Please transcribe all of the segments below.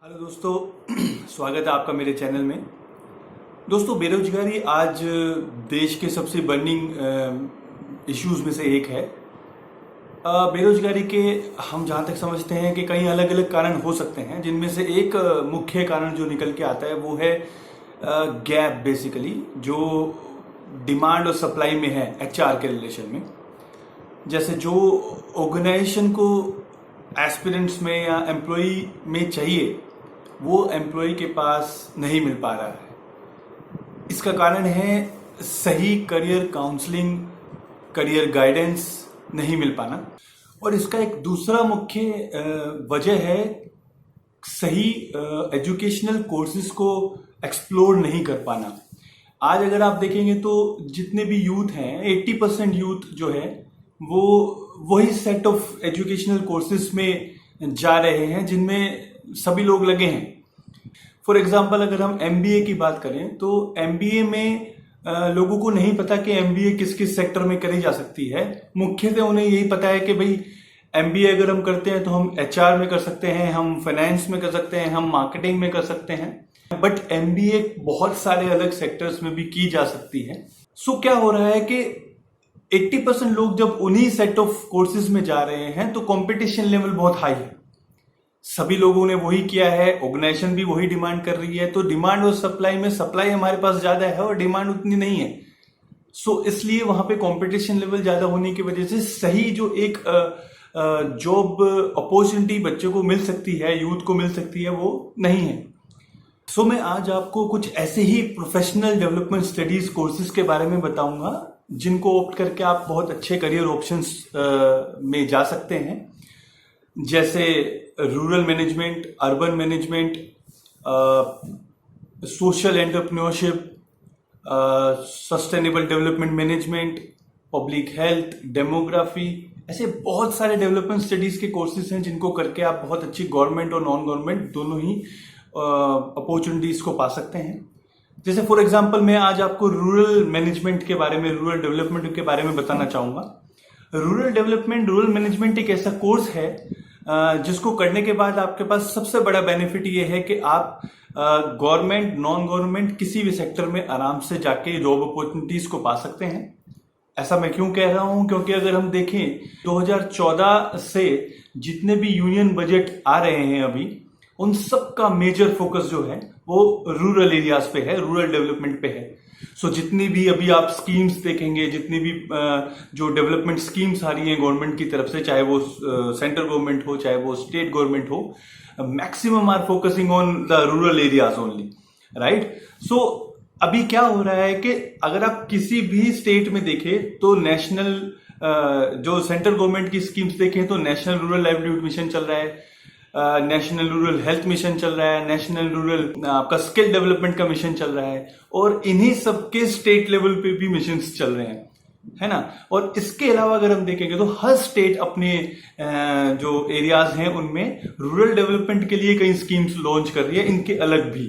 Hello दोस्तों, स्वागत है आपका मेरे चैनल में। दोस्तों, बेरोजगारी आज देश के सबसे बर्निंग इश्यूज में से एक है। बेरोजगारी के हम जहाँ तक समझते हैं कि कई अलग अलग कारण हो सकते हैं, जिनमें से एक मुख्य कारण जो निकल के आता है वो है गैप, बेसिकली जो डिमांड और सप्लाई में है एचआर के रिलेशन में। जैसे जो ऑर्गेनाइजेशन को एस्पिरेंट्स में या एम्प्लॉय में चाहिए वो एम्प्लॉय के पास नहीं मिल पा रहा है। इसका कारण है सही करियर काउंसलिंग, करियर गाइडेंस नहीं मिल पाना। और इसका एक दूसरा मुख्य वजह है सही एजुकेशनल कोर्सेज को एक्सप्लोर नहीं कर पाना। आज अगर आप देखेंगे तो जितने भी यूथ हैं, 80% यूथ जो है वो वही सेट ऑफ एजुकेशनल कोर्सेज में जा रहे हैं जिनमें सभी लोग लगे हैं। फॉर एग्जाम्पल, अगर हम एमबीए की बात करें तो एमबीए में लोगों को नहीं पता कि एमबीए किस किस सेक्टर में करी जा सकती है। मुख्यतः उन्हें यही पता है कि भाई एमबीए अगर हम करते हैं तो हम एचआर में कर सकते हैं, हम फाइनेंस में कर सकते हैं, हम मार्केटिंग में कर सकते हैं। बट एमबीए बहुत सारे अलग सेक्टर्स में भी की जा सकती है। सो क्या हो रहा है कि 80% लोग जब उन्हीं सेट ऑफ कोर्सेज में जा रहे हैं तो कंपटीशन लेवल बहुत हाई है। सभी लोगों ने वही किया है, ऑर्गेनाइजेशन भी वही डिमांड कर रही है। तो डिमांड और सप्लाई में सप्लाई हमारे पास ज्यादा है और डिमांड उतनी नहीं है। सो इसलिए वहां पे कंपटीशन लेवल ज्यादा होने की वजह से सही जो एक जॉब अपॉर्चुनिटी बच्चों को मिल सकती है, यूथ को मिल सकती है, वो नहीं है। सो मैं आज आपको कुछ ऐसे ही प्रोफेशनल डेवलपमेंट स्टडीज कोर्सेज के बारे में बताऊंगा जिनको ऑप्ट करके आप बहुत अच्छे करियर ऑप्शंस में जा सकते हैं, जैसे rural management, urban management, social entrepreneurship, sustainable development management, public health, demography. ऐसे बहुत सारे डेवलपमेंट स्टडीज के कोर्सेज हैं जिनको करके आप बहुत अच्छी गवर्नमेंट और नॉन गवर्नमेंट दोनों ही अपॉर्चुनिटीज को पा सकते हैं। जैसे फॉर एग्जांपल मैं आज आपको रूरल मैनेजमेंट के बारे में, रूरल डेवलपमेंट के बारे में बताना चाहूंगा। रूरल मैनेजमेंट एक ऐसा कोर्स है जिसको करने के बाद आपके पास सबसे बड़ा बेनिफिट ये है कि आप गवर्नमेंट, नॉन गवर्नमेंट किसी भी सेक्टर में आराम से जाके जॉब अपॉर्चुनिटीज को पा सकते हैं। ऐसा मैं क्यों कह रहा हूं? क्योंकि अगर हम देखें 2014 से जितने भी यूनियन बजट आ रहे हैं अभी, उन सब का मेजर फोकस जो है वो रूरल एरियाज पे है, रूरल डेवलपमेंट पे है। सो जितनी भी अभी आप स्कीम्स देखेंगे, जितनी भी जो डेवलपमेंट स्कीम्स आ रही हैं गवर्नमेंट की तरफ से, चाहे वो सेंट्रल गवर्नमेंट हो चाहे वो स्टेट गवर्नमेंट हो, maximum are focusing on the rural areas only, right? So अभी क्या हो रहा है कि अगर आप किसी भी स्टेट में देखें तो नेशनल जो सेंट्रल गवर्नमेंट की स्कीम्स देखें तो नेशनल रूरल लाइवलीहुड मिशन चल रहा है, नेशनल रूरल हेल्थ मिशन चल रहा है, नेशनल रूरल आपका स्किल डेवलपमेंट का मिशन चल रहा है, और इन्हीं सबके स्टेट लेवल पे भी मिशन चल रहे हैं, है ना? और इसके अलावा अगर हम देखेंगे तो हर स्टेट अपने जो एरियाज हैं उनमें रूरल डेवलपमेंट के लिए कई स्कीम्स लॉन्च कर रही है, इनके अलग भी।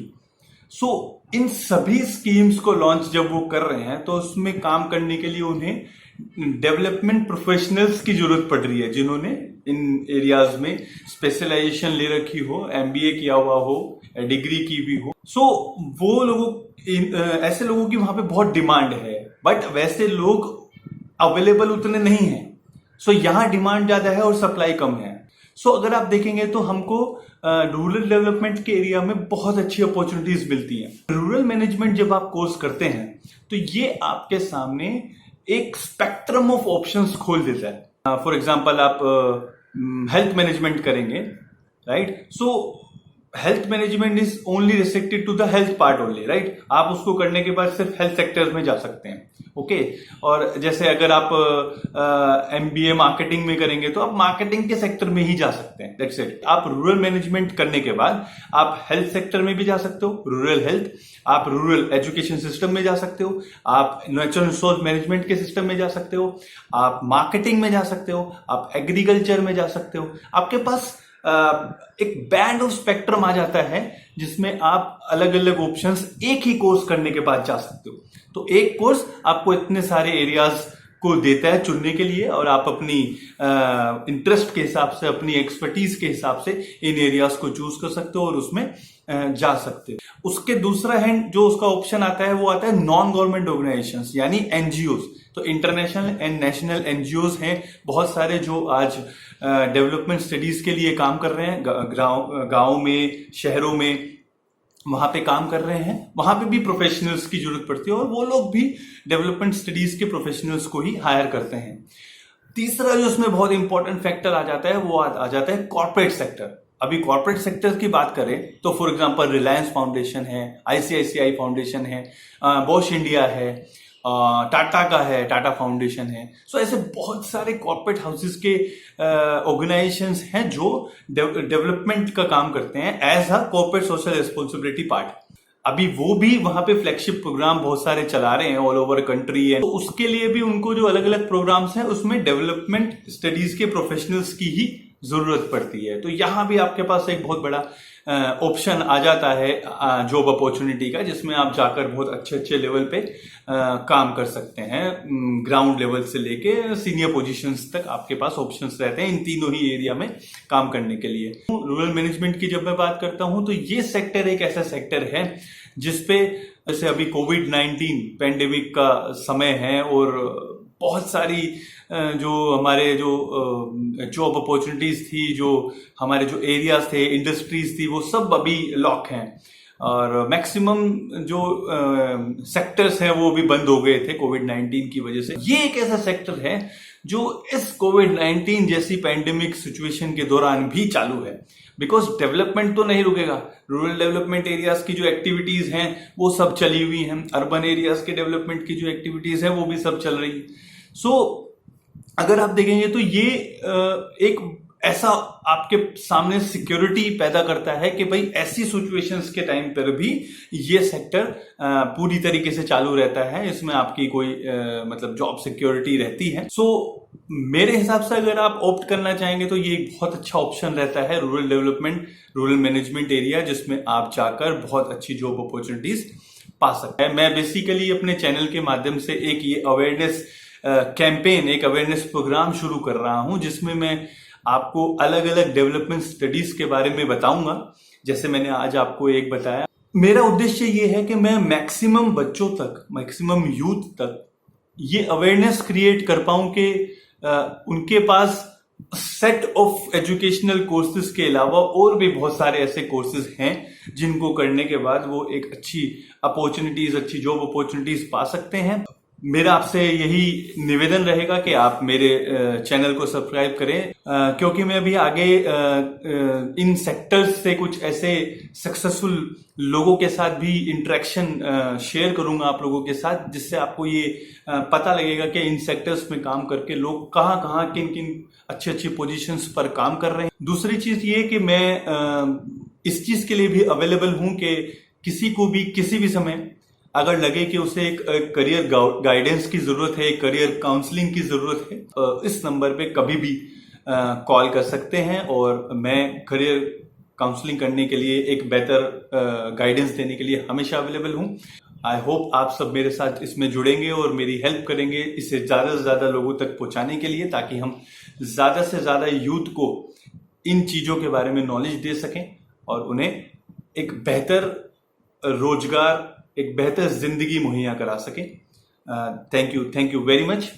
सो इन सभी स्कीम्स को लॉन्च जब वो कर रहे हैं तो उसमें काम करने के लिए उन्हें डेवलपमेंट प्रोफेशनल्स की जरूरत पड़ रही है, जिन्होंने इन एरियाज में स्पेशलाइजेशन ले रखी हो, एमबीए किया हुआ हो, डिग्री की भी हो। सो वो लोगों, ऐसे लोगों की वहां पे बहुत डिमांड है, बट वैसे लोग अवेलेबल उतने नहीं हैं। सो यहाँ डिमांड ज्यादा है और सप्लाई कम है। सो अगर आप देखेंगे तो हमको रूरल डेवलपमेंट के एरिया में बहुत अच्छी अपॉर्चुनिटीज मिलती हैं। रूरल मैनेजमेंट जब आप कोर्स करते हैं तो ये आपके सामने एक स्पेक्ट्रम ऑफ ऑप्शंस खोल देता है। फॉर एग्जांपल, आप हेल्थ मैनेजमेंट करेंगे, right? So health management is only restricted to the health part only, right? आप उसको करने के बाद सिर्फ हेल्थ सेक्टर्स में जा सकते हैं, ओके? और जैसे अगर आप एमबीए मार्केटिंग में करेंगे तो आप मार्केटिंग के सेक्टर में ही जा सकते हैं, दैट्स इट। आप रूरल मैनेजमेंट करने के बाद आप हेल्थ सेक्टर में भी जा सकते हो, रूरल हेल्थ, आप रूरल एजुकेशन सिस्टम में जा सकते हो, आप नेचुरल रिसोर्स मैनेजमेंट के सिस्टम में जा सकते हो, आप मार्केटिंग में जा सकते हो, आप एग्रीकल्चर में जा सकते हो। आपके पास एक बैंड ऑफ स्पेक्ट्रम आ जाता है जिसमें आप अलग अलग ऑप्शंस एक ही कोर्स करने के बाद जा सकते हो। तो एक कोर्स आपको इतने सारे एरियाज को देता है चुनने के लिए, और आप अपनी इंटरेस्ट के हिसाब से, अपनी एक्सपर्टीज के हिसाब से इन एरियाज को चूज कर सकते हो और उसमें जा सकते हो। उसके दूसरा हैंड जो उसका ऑप्शन आता है वो आता है नॉन गवर्नमेंट ऑर्गेनाइजेशंस यानी एनजीओज। तो इंटरनेशनल एंड नेशनल एनजीओज हैं बहुत सारे जो आज डेवलपमेंट स्टडीज के लिए काम कर रहे हैं, गाँव में, शहरों में, वहां पे काम कर रहे हैं। वहां पे भी प्रोफेशनल्स की जरूरत पड़ती है और वो लोग भी डेवलपमेंट स्टडीज के प्रोफेशनल्स को ही हायर करते हैं। तीसरा जो इसमें बहुत इंपॉर्टेंट फैक्टर आ जाता है वो आ जाता है कॉर्पोरेट सेक्टर। अभी कॉर्पोरेट सेक्टर की बात करें तो फॉर एग्जांपल रिलायंस फाउंडेशन है, आईसीआईसीआई फाउंडेशन है, बॉश इंडिया है, टाटा का है, टाटा फाउंडेशन है। सो ऐसे बहुत सारे कॉर्पोरेट हाउसेस के ऑर्गेनाइजेशंस हैं जो डेवलपमेंट का काम करते हैं as a corporate social responsibility part. अभी वो भी वहां पे फ्लैगशिप प्रोग्राम बहुत सारे चला रहे हैं ऑल ओवर कंट्री है। तो उसके लिए भी उनको जो अलग अलग प्रोग्राम्स हैं उसमें डेवलपमेंट स्टडीज के प्रोफेशनल्स की ही जरूरत पड़ती है। तो यहां भी आपके पास एक बहुत बड़ा ऑप्शन आ जाता है जॉब अपॉर्चुनिटी का, जिसमें आप जाकर बहुत अच्छे अच्छे लेवल पे काम कर सकते हैं। ग्राउंड लेवल से लेके सीनियर पोजीशंस तक आपके पास ऑप्शंस रहते हैं इन तीनों ही एरिया में काम करने के लिए। रूरल मैनेजमेंट की जब मैं बात करता हूं तो ये सेक्टर एक ऐसा सेक्टर है जिसपे, जैसे अभी कोविड-19 पेंडेमिक का समय है और बहुत सारी जो हमारे जो जॉब अपॉर्चुनिटीज थी, जो हमारे जो एरियाज थे, इंडस्ट्रीज थी, वो सब अभी लॉक हैं और मैक्सिमम जो सेक्टर्स हैं वो भी बंद हो गए थे कोविड-19 की वजह से। ये एक ऐसा सेक्टर है जो इस कोविड-19 जैसी पैंडेमिक सिचुएशन के दौरान भी चालू है, बिकॉज डेवलपमेंट तो नहीं रुकेगा। रूरल डेवलपमेंट एरियाज की जो एक्टिविटीज हैं वो सब चली हुई हैं, अर्बन एरियाज के डेवलपमेंट की जो एक्टिविटीज हैं वो भी सब चल रही। सो अगर आप देखेंगे तो ये एक ऐसा आपके सामने सिक्योरिटी पैदा करता है कि भाई ऐसी सिचुएशंस के टाइम पर भी ये सेक्टर पूरी तरीके से चालू रहता है, इसमें आपकी कोई मतलब जॉब सिक्योरिटी रहती है। सो मेरे हिसाब से अगर आप ऑप्ट करना चाहेंगे तो ये एक बहुत अच्छा ऑप्शन रहता है rural development, rural management area, जिसमें आप जाकर बहुत अच्छी जॉब अपॉर्चुनिटीज पा सकते हैं। मैं बेसिकली अपने चैनल के माध्यम से एक ये अवेयरनेस कैंपेन, एक अवेयरनेस प्रोग्राम शुरू कर रहा हूं जिसमें मैं आपको अलग अलग डेवलपमेंट स्टडीज के बारे में बताऊंगा, जैसे मैंने आज आपको एक बताया। मेरा उद्देश्य ये है कि मैं मैक्सिमम बच्चों तक, मैक्सिमम यूथ तक ये अवेयरनेस क्रिएट कर पाऊं कि उनके पास सेट ऑफ एजुकेशनल कोर्सेज के अलावा और भी बहुत सारे ऐसे कोर्सेज हैं जिनको करने के बाद वो एक अच्छी अपॉर्चुनिटीज, अच्छी जॉब अपॉर्चुनिटीज पा सकते हैं। मेरा आपसे यही निवेदन रहेगा कि आप मेरे चैनल को सब्सक्राइब करें, क्योंकि मैं अभी आगे इन सेक्टर्स से कुछ ऐसे सक्सेसफुल लोगों के साथ भी इंटरेक्शन शेयर करूंगा आप लोगों के साथ, जिससे आपको ये पता लगेगा कि इन सेक्टर्स में काम करके लोग कहाँ कहाँ किन किन अच्छी अच्छी पोजीशंस पर काम कर रहे हैं। दूसरी चीज ये कि मैं इस चीज के लिए भी अवेलेबल हूं कि किसी को भी किसी भी समय अगर लगे कि उसे एक करियर गाइडेंस की जरूरत है, एक करियर काउंसलिंग की जरूरत है, इस नंबर पे कभी भी कॉल कर सकते हैं और मैं करियर काउंसलिंग करने के लिए, एक बेहतर गाइडेंस देने के लिए हमेशा अवेलेबल हूं। आई होप आप सब मेरे साथ इसमें जुड़ेंगे और मेरी हेल्प करेंगे इसे ज्यादा से ज्यादा लोगों तक पहुंचाने के लिए, ताकि हम ज्यादा से ज्यादा यूथ को इन चीजों के बारे में नॉलेज दे सकें और उन्हें एक बेहतर रोजगार, एक बेहतर जिंदगी मुहैया करा सके। Thank you very much.